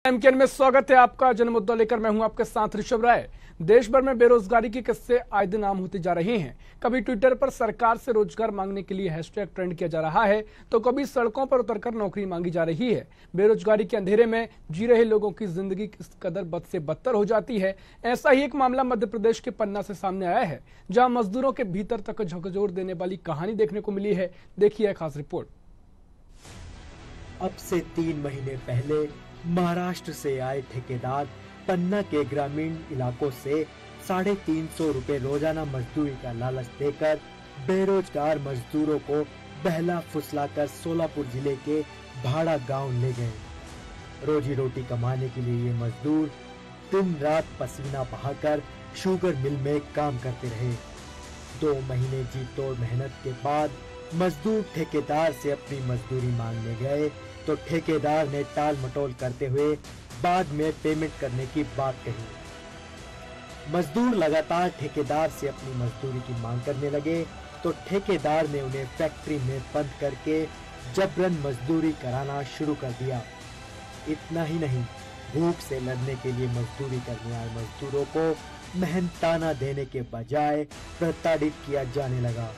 MKN में स्वागत है आपका। जन मुद्दा लेकर मैं हूं आपके साथ ऋषभ राय। देश भर में बेरोजगारी की किस्से आए दिन आम होती जा रही हैं। कभी ट्विटर पर सरकार से रोजगार मांगने के लिए हैशटैग ट्रेंड किया जा रहा है, तो कभी सड़कों पर उतरकर नौकरी मांगी जा रही है। बेरोजगारी के अंधेरे में जी रहे लोगों की जिंदगी किस कदर बद से बदतर हो जाती है। ऐसा ही एक मामला मध्य प्रदेश के पन्ना से सामने आया है, जहाँ मजदूरों के भीतर तक झकझोर देने वाली कहानी देखने को मिली है। देखिए खास रिपोर्ट। अब से 3 महीने पहले महाराष्ट्र से आए ठेकेदार पन्ना के ग्रामीण इलाकों से 350 रुपए रोजाना मजदूरी का लालच देकर बेरोजगार मजदूरों को बहला फुसलाकर सोलापुर जिले के भाड़ा गांव ले गए। रोजी रोटी कमाने के लिए ये मजदूर दिन रात पसीना बहाकर शुगर मिल में काम करते रहे। 2 महीने जी तोड़ मेहनत के बाद मजदूर ठेकेदार से अपनी मजदूरी मांगने गए तो ठेकेदार ने टाल मटोल करते हुए बाद में पेमेंट करने की बात कही। मजदूर लगातार ठेकेदार से अपनी मजदूरी की मांग करने लगे तो ठेकेदार ने उन्हें फैक्ट्री में बंद करके जबरन मजदूरी कराना शुरू कर दिया। इतना ही नहीं, भूख से लड़ने के लिए मजदूरी करने आए मजदूरों को मेहनताना देने के बजाय प्रताड़ित किया जाने लगा।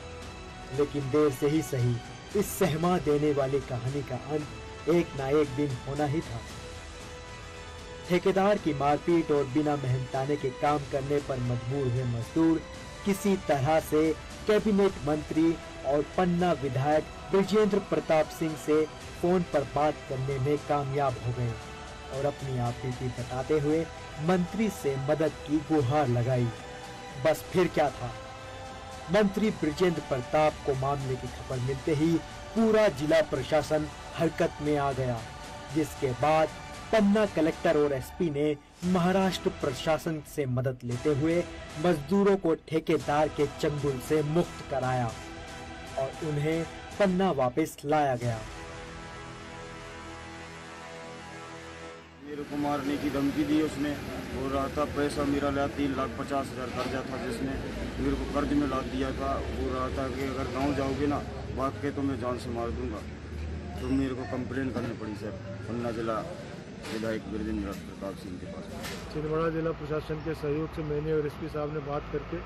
लेकिन देर से ही सही, इस सहमा देने वाली कहानी का अंत एक ना एक दिन होना ही था। ठेकेदार की मारपीट और बिना मेहनताने के काम करने पर मजबूर हुए मजदूर किसी तरह से कैबिनेट मंत्री और पन्ना विधायक ब्रिजेंद्र प्रताप सिंह से फोन पर बात करने में कामयाब हो गए और अपनी आपत्ति बताते हुए मंत्री से मदद की गुहार लगाई। बस फिर क्या था, मंत्री ब्रिजेंद्र प्रताप को मामले की खबर मिलते ही पूरा जिला प्रशासन हरकत में आ गया, जिसके बाद पन्ना कलेक्टर और एसपी ने महाराष्ट्र प्रशासन से मदद लेते हुए मजदूरों को ठेकेदार के चंगुल से मुक्त कराया और उन्हें पन्ना वापस लाया गया। मेरे को मारने की धमकी दी उसने। बोल रहा था पैसा मेरा लिया 3,50,000 कर्जा था, जिसने मेरे को कर्ज में ला दिया था। बोल रहा था कि अगर गांव जाओगे ना भाग के तो मैं जान से मार दूंगा। तो मेरे को कंप्लेन करनी पड़ी सर पन्ना जिला विधायक ब्रिजेंद्र प्रताप सिंह के पास। छिंदवाड़ा जिला प्रशासन के सहयोग से मैंने और एसपी साहब ने बात करके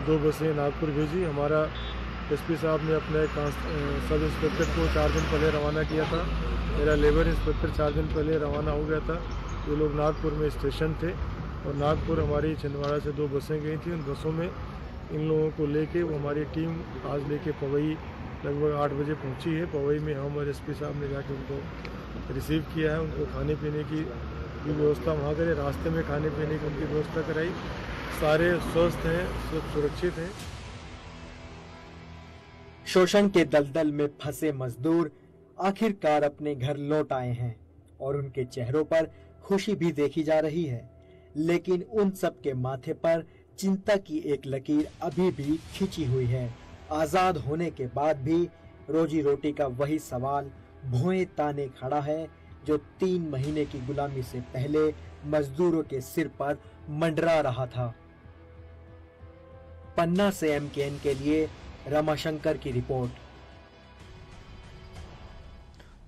2 बसें नागपुर भेजी। हमारा एसपी साहब ने अपने सब इंस्पेक्टर को 4 दिन पहले रवाना किया था। मेरा लेबर इंस्पेक्टर 4 दिन पहले रवाना हो गया था। ये लोग नागपुर में स्टेशन थे और नागपुर हमारी छिंदवाड़ा से 2 बसें गई थी। उन बसों में इन लोगों को लेके वो हमारी टीम आज लेके पवई लगभग 8 बजे पहुंची है। पवई में हम और एसपी साहब ने जाके उनको रिसीव किया है। उनको खाने पीने की व्यवस्था वहाँ करे, रास्ते में खाने पीने की उनकी व्यवस्था कराई। सारे स्वस्थ हैं, सब सुरक्षित हैं। शोषण के दलदल में फंसे मजदूर आखिरकार अपने घर लौट आए हैं और उनके चेहरों पर खुशी भी देखी जा रही है, लेकिन उन सब के माथे पर चिंता की एक लकीर अभी भी खिंची हुई है। आजाद होने के बाद भी रोजी रोटी का वही सवाल भोए ताने खड़ा है जो 3 महीने की गुलामी से पहले मजदूरों के सिर पर मंडरा रहा था। पन्ना से एमकेएन के लिए रमाशंकर की रिपोर्ट।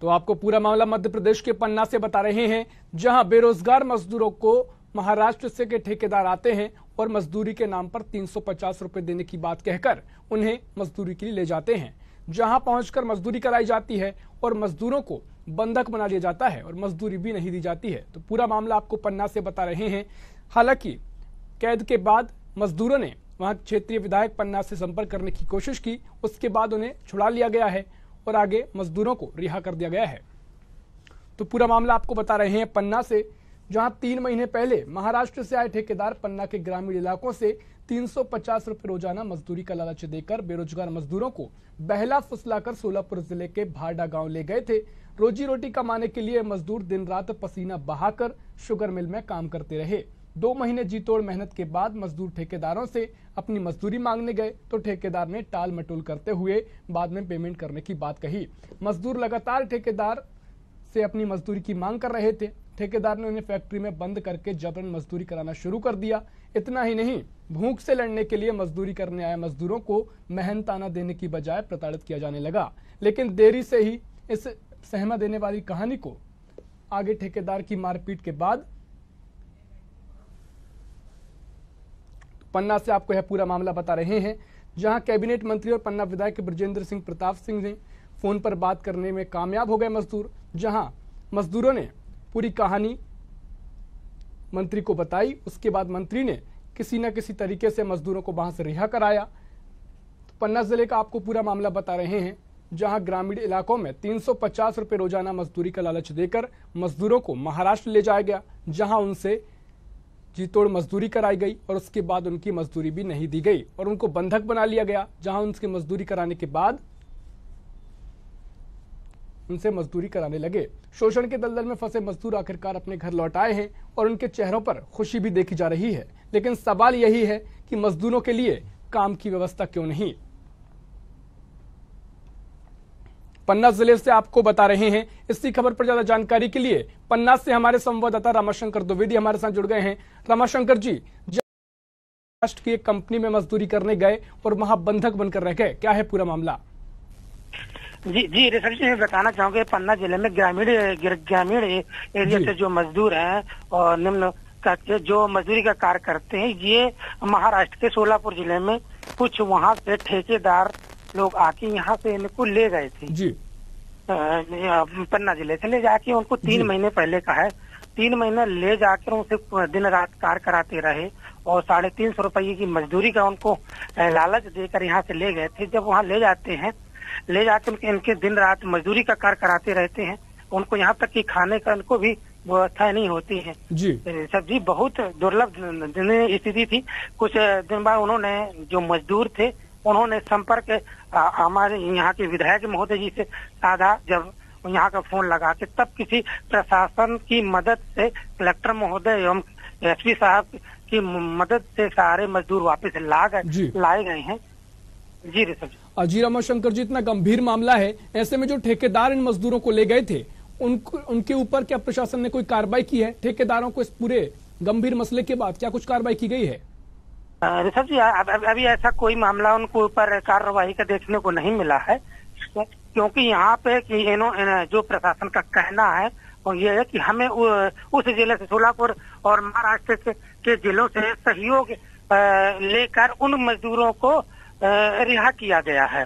तो आपको पूरा मामला मध्य प्रदेश के पन्ना से बता रहे हैं, जहां बेरोजगार मजदूरों को महाराष्ट्र से के ठेकेदार आते हैं और मजदूरी के नाम पर 350 रुपए देने की बात कहकर उन्हें मजदूरी के लिए ले जाते हैं। जहां पहुंचकर मजदूरी कराई जाती है और मजदूरों को बंधक बना लिया जाता है और मजदूरी भी नहीं दी जाती है। तो पूरा मामला आपको पन्ना से बता रहे हैं। हालांकि कैद के बाद मजदूरों ने वहां क्षेत्रीय विधायक पन्ना से संपर्क करने की कोशिश की, उसके बाद उन्हें छुड़ा लिया गया है और आगे मजदूरों को रिहा कर दिया गया है। तो पूरा मामला आपको बता रहे हैं पन्ना से, जहां 3 महीने पहले महाराष्ट्र से आए ठेकेदार पन्ना के ग्रामीण इलाकों से 350 रुपए रोजाना मजदूरी का लालच देकर बेरोजगार मजदूरों को बहला फुसलाकर सोलापुर जिले के भाड़ा गांव ले गए थे। रोजी रोटी कमाने के लिए मजदूर दिन रात पसीना बहाकर शुगर मिल में काम करते रहे। 2 महीने जी तोड़ मेहनत के बाद मजदूर ठेकेदारों से अपनी मजदूरी मांगने गए तो ठेकेदार ने टाल मटोल करते हुए बाद में पेमेंट करने की बात कही। मजदूर लगातार ठेकेदार से अपनी मजदूरी की मांग कर रहे थे। ठेकेदार ने उन्हें फैक्ट्री में बंद करके जबरन मजदूरी कराना शुरू कर दिया। इतना ही नहीं, भूख से लड़ने के लिए मजदूरी करने आए मजदूरों को मेहनताना देने की बजाय प्रताड़ित किया जाने लगा। लेकिन देरी से ही इस सहमा देने वाली कहानी को आगे ठेकेदार की मारपीट के बाद पन्ना से आपको यह पूरा मामला बता रहे हैं, जहां कैबिनेट मंत्री और पन्ना विधायक ब्रजेंद्र सिंह प्रताप सिंह ने फोन पर बात करने में कामयाब हो गए मजदूर। जहां मजदूरों ने पूरी कहानी मंत्री को बताई, उसके बाद मंत्री ने किसी न किसी तरीके से मजदूरों को वहां से रिहा कराया। तो पन्ना जिले का आपको पूरा मामला बता रहे हैं, जहां ग्रामीण इलाकों में 350 रुपए रोजाना मजदूरी का लालच देकर मजदूरों को महाराष्ट्र ले जाया गया, जहां उनसे जी तोड़ मजदूरी कराई गई और उसके बाद उनकी मजदूरी भी नहीं दी गई और उनको बंधक बना लिया गया। जहां उनकी मजदूरी कराने के बाद उनसे मजदूरी कराने लगे। शोषण के दलदल में फंसे मजदूर आखिरकार अपने घर लौट आए हैं और उनके चेहरों पर खुशी भी देखी जा रही है, लेकिन सवाल यही है कि मजदूरों के लिए काम की व्यवस्था क्यों नहीं। पन्ना जिले से आपको बता रहे हैं। इसी खबर पर ज्यादा जानकारी के लिए पन्ना से हमारे संवाददाता रामाशंकर द्विवेदी हमारे साथ जुड़ गए हैं। रामाशंकर जी, महाराष्ट्र की एक कंपनी में मजदूरी करने गए और वहां बंधक बनकर रह गए, क्या है पूरा मामला? जी ऋषभ जी, मैं बताना चाहूंगा पन्ना जिले में ग्रामीण एरिया से जो मजदूर हैं और निम्न जो मजदूरी का कार्य करते हैं, ये महाराष्ट्र के सोलापुर जिले में कुछ वहाँ से ठेकेदार लोग आके यहाँ से इनको ले गए थे जी। पन्ना जिले से ले जाके उनको 3 महीने पहले का है, 3 महीने ले जाकर उनसे दिन रात कार्य कराते रहे और 350 रुपये की मजदूरी का उनको लालच देकर यहाँ से ले गए थे। जब वहाँ ले जाके इनके दिन रात मजदूरी का कार्य कराते रहते हैं, उनको यहाँ तक कि खाने का इनको भी व्यवस्था नहीं होती है जी। सब जी बहुत दुर्लभ स्थिति थी। कुछ दिन बाद उन्होंने जो मजदूर थे उन्होंने संपर्क हमारे यहाँ के विधायक महोदय जी से साधा। जब यहाँ का फोन लगा के तब किसी प्रशासन की मदद से कलेक्टर महोदय एवं एसपी साहब की मदद से सारे मजदूर वापस लाए गए हैं। जी ऋषभ जी। रामाशंकर जी, इतना गंभीर मामला है, ऐसे में जो ठेकेदार इन मजदूरों को ले गए थे उनके ऊपर क्या प्रशासन ने कोई कार्रवाई की है? ठेकेदारों को इस पूरे गंभीर मसले के बाद क्या कुछ कार्रवाई की गई है? ऋषभ जी, अभी ऐसा कोई मामला उनको ऊपर कार्रवाई का देखने को नहीं मिला है, क्योंकि यहाँ पे जो प्रशासन का कहना है वो ये है कि हमें उस जिले से सोलापुर और महाराष्ट्र के जिलों से सहयोग लेकर उन मजदूरों को रिहा किया गया है।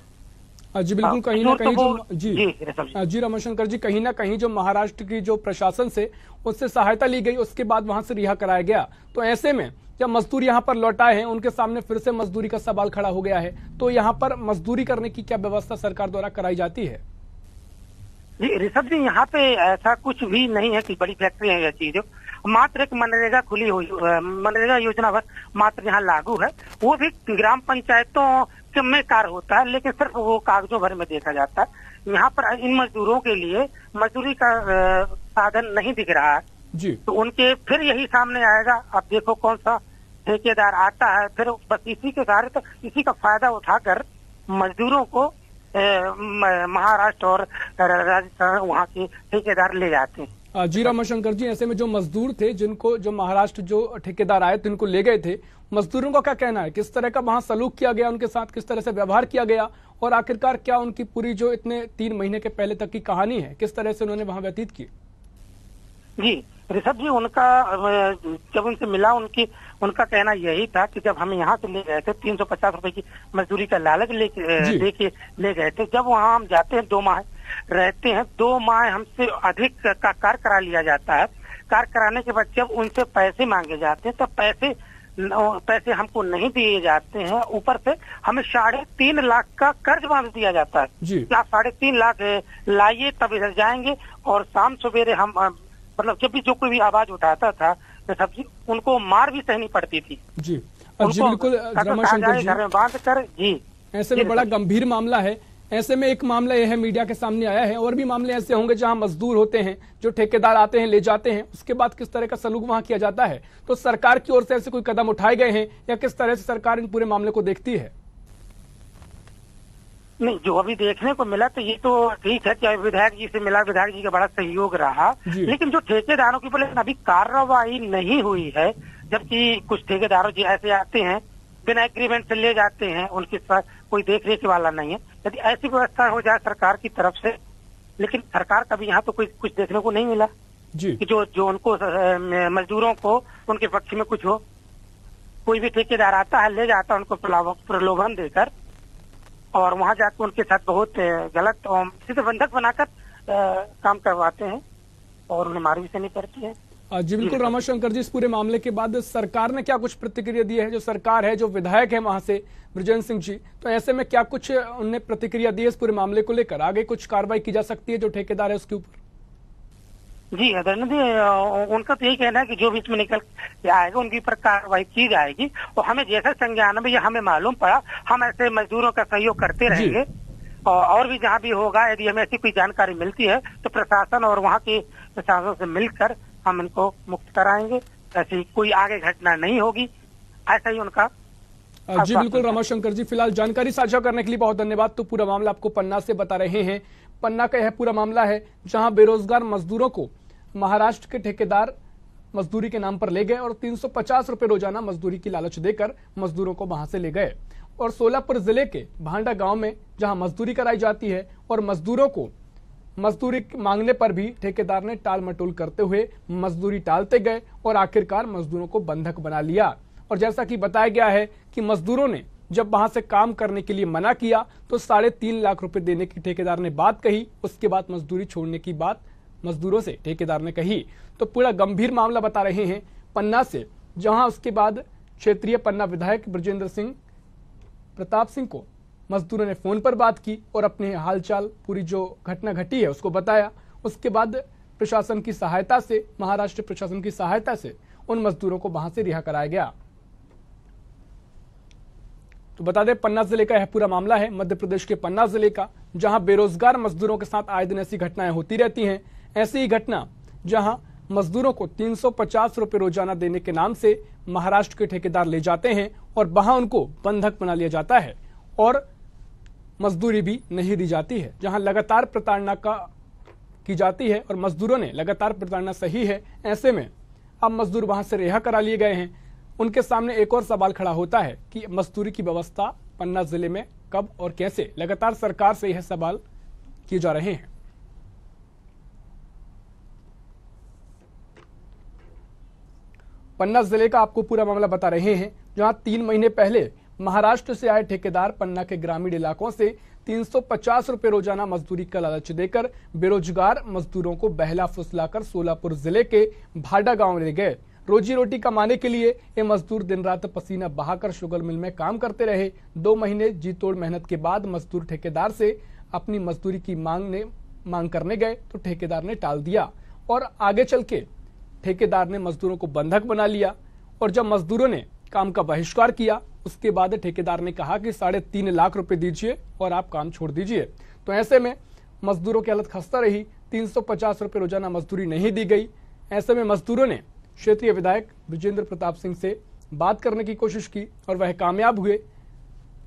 जी बिल्कुल, कहीं ना कहीं जी रामाशंकर जी, कहीं ना कहीं जो महाराष्ट्र की जो प्रशासन से उससे सहायता ली गई, उसके बाद वहां से रिहा कराया गया। तो ऐसे में जब मजदूर यहाँ पर लौटाए हैं, उनके सामने फिर से मजदूरी का सवाल खड़ा हो गया है, तो यहाँ पर मजदूरी करने की क्या व्यवस्था सरकार द्वारा कराई जाती है? जी ऋषभ जी, यहाँ पे ऐसा कुछ भी नहीं है कि बड़ी फैक्ट्री है यह चीज। मात्र एक मनरेगा खुली हुई मनरेगा योजना मात्र यहाँ लागू है, वो भी ग्राम पंचायतों में कार्य होता है, लेकिन सिर्फ वो कागजों भर में देखा जाता है। यहाँ पर इन मजदूरों के लिए मजदूरी का साधन नहीं दिख रहा है जी। तो उनके फिर यही सामने आएगा। अब देखो कौन सा ठेकेदार आता है, फिर बस इसी के कारण तो इसी का फायदा उठाकर मजदूरों को महाराष्ट्र और राजस्थान वहाँ के ठेकेदार ले जाते हैं। जी रामाशंकर जी, ऐसे में जो मजदूर थे जिनको जो महाराष्ट्र जो ठेकेदार आए थे उनको ले गए थे, मजदूरों का क्या कहना है? किस तरह का वहां सलूक किया गया उनके साथ, किस तरह से व्यवहार किया गया और आखिरकार क्या उनकी पूरी जो इतने 3 महीने के पहले तक की कहानी है, किस तरह से उन्होंने वहां व्यतीत की? जी ऋषभ जी, उनका जब उनसे मिला उनका कहना यही था कि जब हम यहाँ से ले गए थे 350 रुपए की मजदूरी का लालच लेके ले गए थे। जब वहाँ हम जाते हैं 2 माह रहते हैं, 2 माह हमसे अधिक का कार्य करा लिया जाता है। कार्य कराने के बाद जब उनसे पैसे मांगे जाते हैं तो पैसे हमको नहीं दिए जाते हैं। ऊपर से हमें 3.5 लाख का कर्ज बांध दिया जाता है। आप 3.5 लाख लाइए तब इधर जाएंगे। और शाम सवेरे हम मतलब जब भी जो कोई भी आवाज उठाता था सब्जी उनको मार भी सहनी पड़ती थी। जी जी बिल्कुल रामाशंकर जी, घर में बांध कर। जी ऐसे में बड़ा गंभीर मामला है। ऐसे में एक मामला यह है मीडिया के सामने आया है, और भी मामले ऐसे होंगे जहां मजदूर होते हैं, जो ठेकेदार आते हैं ले जाते हैं, उसके बाद किस तरह का सलूक वहां किया जाता है। तो सरकार की ओर से ऐसे कोई कदम उठाए गए हैं या किस तरह से सरकार इन पूरे मामले को देखती है? नहीं, जो अभी देखने को मिला तो ये तो ठीक है कि विधायक जी से मिला, विधायक जी का बड़ा सहयोग रहा, लेकिन जो ठेकेदारों की बोले अभी कार्रवाई नहीं हुई है। जबकि कुछ ठेकेदारों जी ऐसे आते हैं बिना एग्रीमेंट से ले जाते हैं, उनके साथ कोई देख रेख वाला नहीं है। यदि ऐसी व्यवस्था हो जाए सरकार की तरफ से, लेकिन सरकार का भी यहाँ तो कोई कुछ देखने को नहीं मिला। जी। कि जो उनको मजदूरों को उनके पक्ष में कुछ हो। कोई भी ठेकेदार आता है, ले जाता है उनको प्रलोभन देकर और वहां जाकर उनके साथ बहुत गलत और प्रतिबंधक बनाकर काम करवाते हैं और उन्हें मार भी सहनी पड़ती है। जी बिल्कुल रमाशंकर जी, इस पूरे मामले के बाद सरकार ने क्या कुछ प्रतिक्रिया दी है? जो सरकार है, जो विधायक है वहां से बृजेंद्र सिंह जी, तो ऐसे में क्या कुछ उन्होंने प्रतिक्रिया दी है इस पूरे मामले को लेकर? आगे कुछ कार्रवाई की जा सकती है जो ठेकेदार है उसके ऊपर? जी आदरणीय जी, उनका तो यही कहना है कि जो भी इसमें निकल के आएगा उनके ऊपर कार्रवाई की जाएगी और हमें जैसा संज्ञान में हमें मालूम पड़ा हम ऐसे मजदूरों का सहयोग करते रहेंगे और भी जहाँ भी होगा यदि हमें ऐसी कोई जानकारी मिलती है तो प्रशासन और वहाँ के प्रशासन से मिलकर हम इनको मुक्त कराएंगे। ऐसी कोई आगे घटना नहीं होगी, ऐसा ही उनका। जी बिल्कुल रमाशंकर जी, फिलहाल जानकारी साझा करने के लिए बहुत धन्यवाद। तो पूरा मामला आपको पन्ना से बता रहे हैं। पन्ना का यह पूरा मामला है जहां बेरोजगार मजदूरों को महाराष्ट्र के ठेकेदार मजदूरी के नाम पर ले गए और 350 रुपए रोजाना मजदूरी की लालच देकर मजदूरों को वहां से ले गए। और सोलापुर जिले के भांडा गांव में जहां मजदूरी कराई जाती है और मजदूरों को मजदूरी मांगने पर भी ठेकेदार ने टाल मटोल करते हुए मजदूरी टालते गए और आखिरकार मजदूरों को बंधक बना लिया। और जैसा कि बताया गया है कि मजदूरों ने जब वहां से काम करने के लिए मना किया तो 3.5 लाख रुपए देने की ठेकेदार ने बात कही। उसके बाद मजदूरी छोड़ने की बात मजदूरों से ठेकेदार ने कही। तो पूरा गंभीर मामला बता रहे हैं पन्ना से, जहां उसके बाद क्षेत्रीय पन्ना विधायक बृजेंद्र सिंह प्रताप सिंह को मजदूरों ने फोन पर बात की और अपने हालचाल, पूरी जो घटना घटी है उसको बताया। उसके बाद प्रशासन की सहायता से, महाराष्ट्र प्रशासन की सहायता से उन मजदूरों को वहां से रिहा कराया गया। तो बता दें, पन्ना जिले का यह पूरा मामला है, मध्य प्रदेश के पन्ना जिले का, जहां बेरोजगार मजदूरों के साथ आए दिन ऐसी घटनाएं होती रहती हैं। ऐसी ही घटना जहां मजदूरों को 350 रुपए रोजाना देने के नाम से महाराष्ट्र के ठेकेदार ले जाते हैं और वहां उनको बंधक बना लिया जाता है और मजदूरी भी नहीं दी जाती है। जहां लगातार प्रताड़ना की जाती है और मजदूरों ने लगातार प्रताड़ना सही है। ऐसे में अब मजदूर वहां से रिहा करा लिए गए हैं। उनके सामने एक और सवाल खड़ा होता है कि मजदूरी की व्यवस्था पन्ना जिले में कब और कैसे? लगातार सरकार से यह सवाल किए जा रहे हैं। पन्ना जिले का आपको पूरा मामला बता रहे हैं, जहां 3 महीने पहले महाराष्ट्र से आए ठेकेदार पन्ना के ग्रामीण इलाकों से 350 रुपए रोजाना मजदूरी का लालच देकर बेरोजगार मजदूरों को बहला फुसलाकर सोलापुर जिले के भाडा गांव ले गए। रोजी रोटी कमाने के लिए ये मजदूर दिन रात पसीना बहाकर शुगर मिल में काम करते रहे। 2 महीने जी तोड़ मेहनत के बाद मजदूर ठेकेदार से अपनी मजदूरी की मांग करने गए तो ठेकेदार ने टाल दिया और आगे चल के ठेकेदार ने मजदूरों को बंधक बना लिया। और जब मजदूरों ने काम का बहिष्कार किया उसके बाद ठेकेदार ने कहा कि 3.5 लाख रुपए दीजिए और आप काम छोड़ दीजिए। तो ऐसे में मजदूरों की हालत खस्ता रही। 350 रुपए रोजाना मजदूरी नहीं दी गई। ऐसे में मजदूरों ने क्षेत्रीय विधायक बृजेंद्र प्रताप सिंह से बात करने की कोशिश की और वह कामयाब हुए।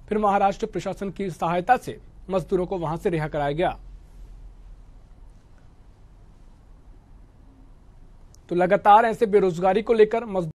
फिर महाराष्ट्र प्रशासन की सहायता से मजदूरों को वहां से रिहा कराया गया। तो लगातार ऐसे बेरोजगारी को लेकर